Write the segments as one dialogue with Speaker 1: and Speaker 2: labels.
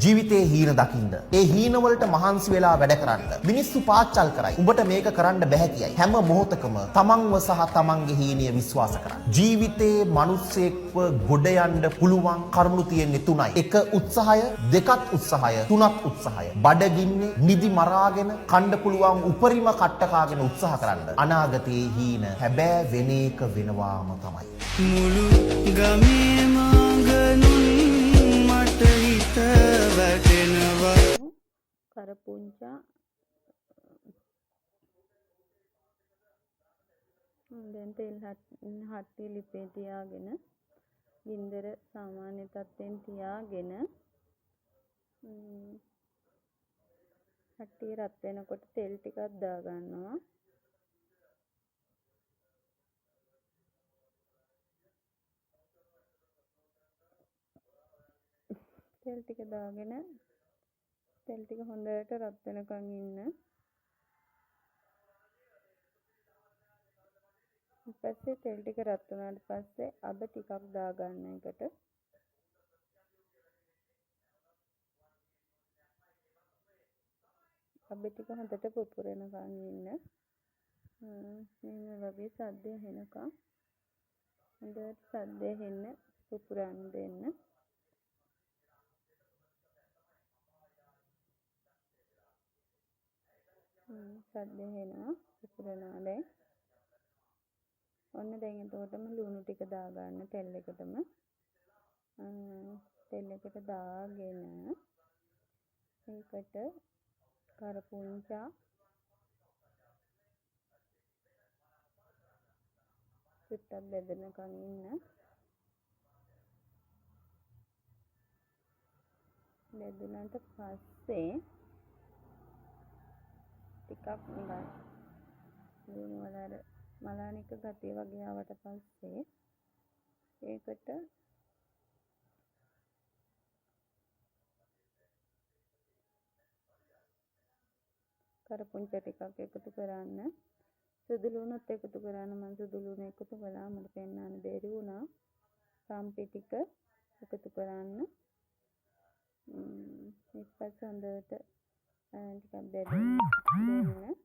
Speaker 1: ජීවිතේ හීන දකින්න. ඒ හීන වලට මහන්සි වෙලා වැඩ කරන්න. මිනිස්සු පාච්චල් කරයි. උඹට මේක කරන්න බැහැ කියයි. හැම මොහොතකම තමන්ව සහ තමන්ගේ හීනිය විශ්වාස කරන්න. ජීවිතේ මිනිස්සෙක්ව ගොඩ යන්න පුළුවන් කරුණු තියෙන්නේ තුනයි. එක උත්සාහය, දෙකත් උත්සාහය, තුනත් උත්සාහය. බඩගින්නේ නිදි මරාගෙන කන්න පුළුවන් උපරිම කට්ට කාගෙන උත්සාහ කරන්න. අනාගතයේ හීන හැබෑ වෙන එක වෙනවාම තමයි.
Speaker 2: මුළු ගමේම ගනුන් මට හිත වැටෙනවා.
Speaker 3: කරපුංචා දැන් තෙල් හට්ටිය ලිපේ තියාගෙන ගින්දර සාමාන්‍ය තත්ත්වයෙන් තියාගෙන හට්ටිය රත් වෙනකොට තෙල් ටිකක් දා ගන්නවා. තෙල් ටික දාගෙන තෙල් ටික හොඳට රත් වෙනකන් ඉන්න. ඊපස්සේ තෙල් ටික රත් වුණාට පස්සේ අබ ටිකක් දා ගන්න එකට. අබ ටික හොඳට පුපුරනකන් ඉන්න. මේ වගේ සද්දය එනකන් හොඳට සද්දය එන්න පුපුරන්න දෙන්න. සද්දය එනවා පුපුරනවා දැන්. ඔන්න දැන් එතකොටම ලුණු ටික දා ගන්න තෙල් එකටම. තෙල් එකට දාගෙන ඒකට කරපුංචා චුට්ටක් බෙදනකන් ඉන්න. බෙදුනට පස්සේ ටිකක් නිකන් ලුණු වල අර මලානික ගතිය වගේ ආවට පස්සේ ඒකට කරපුංචා ටිකක් එකතු කරන්න. සුදු ලුණුත් එකතු කරන්න. මම සුදු ලුණු එකතු කළා. මට පෙන්නන්න බැරි වුණා. සම්පි ටික එකතු කරන්න. ඊපස්සේ හොඳට ටිකක් බෙදන්න.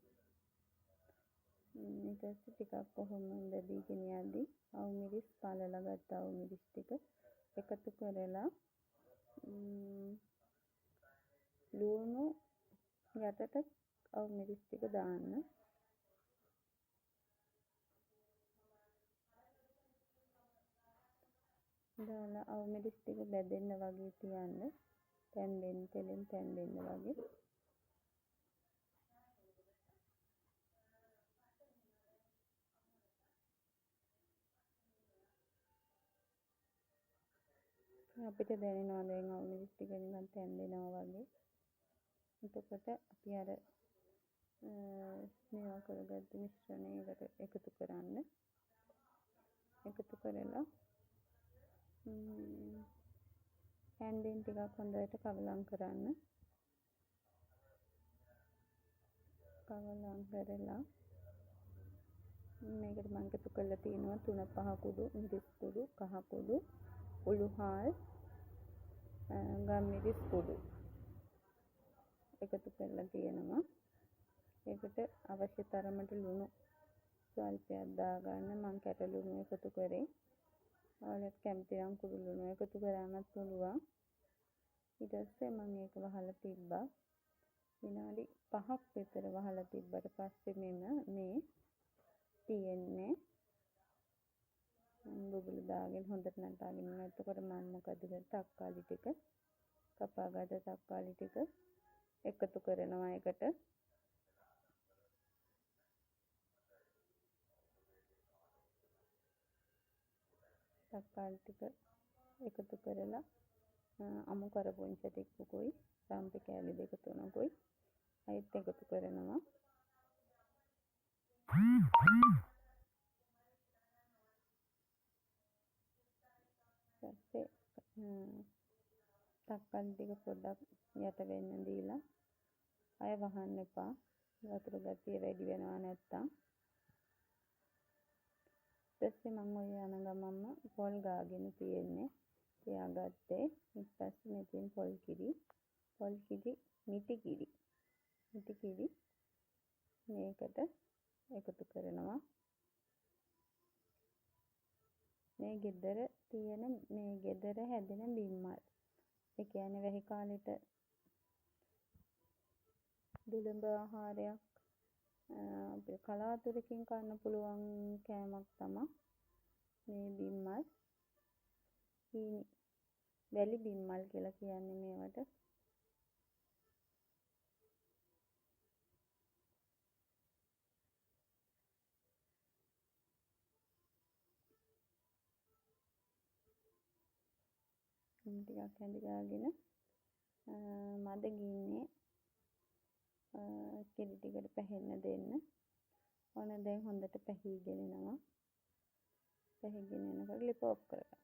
Speaker 3: ඊට පස්සේ ටිකක් කොහොම බෙදීගෙන යද්දී අවුමිරිස් පළලා ගත්ත අවුමිරිස් ටික එකතු කරලා ලුණු යටට අවුමිරිස් ටික දාන්න. දාලා අවුමිරිස් ටික බෙදෙන්න වගේ තියන්න. තැන් දෙන්න වගේ. අපිට දැනෙනවා දැන් අවුමිරිස් ටික නිකන් තැන් දෙනවා වගේ. එතකොට අපි අර මේවා කරගත්ත මිශ්‍රණයකට එකතු කරන්න. එකතු කරලා හැන්දෙන් ටිකක් හොඳට කවලම් කරන්න. කවලම් කරලා මේකට මම එකතු කරලා තියෙනවා 3-5 කුඩු මිරිස් කුඩු, කහ කුඩු, උළුහාල්, ගම්මිරිස් කුඩු එකතු කරලා තියෙනවා. ඒකට අවශ්‍ය තරමට ලුණු ස්වල්පයක් දා ගන්න. මම කැට ලුණු එකතු කරේ. ඔයාලට කැමති නම් කුඩු ලුණු එකතු කරන්නත් පුළුවන්. ඊට පස්සේ මම ඒක වහලා තිබ්බා. විනාඩි 5ක් විතර වහලා තිබ්බට පස්සේ මේ තියෙන්නේ බුබුලු දාගෙන හොඳට නටාගෙන ඉන්නවා. එතකොට මම මොකද තක්කාලි ටික කපාගත්ත තක්කාලි ටික එකතු කරනවා එකට. තක්කාලි ටික එකතු කරලා අමු කරපුංචා ටිකකුයි සම්පි කෑලි 2-3කුයි අයිත් එකතු කරනවා. ඊපස්සේ තක්කාලි ටික පොඩ්ඩක් යට වෙන්න දීලා අය වහන්න එපා. වතුර ගතිය වැඩි වෙනවා නැත්තම්. ඊපස්සේ මම ඔය යන ගමන්ම පොල් ගාගෙන තියාගත්තේ. ඊපස්සේ මෙතෙන් පොල් කිරි කර හැදෙන බිම්මල්. ඒ කියන්නේ වැහි කාලෙට දුලඹ ආහාරයක් අපිට කලාතුරකින් කන්න පුළුවන් කෑමක් තමයි මේ බිම්මල්. හීනි වැලි බිම්මල් කියලා කියන්නේ මේවට. ටිකක් හැඳිගාගෙන මද ගින්නේ කිරි ටිකට පැහෙන්න දෙන්න. ඔන්න දැන් හොඳට පැහිගෙන එනවා. පැහිගෙන එනකොට ලිප ඔෆ් කරගන්න.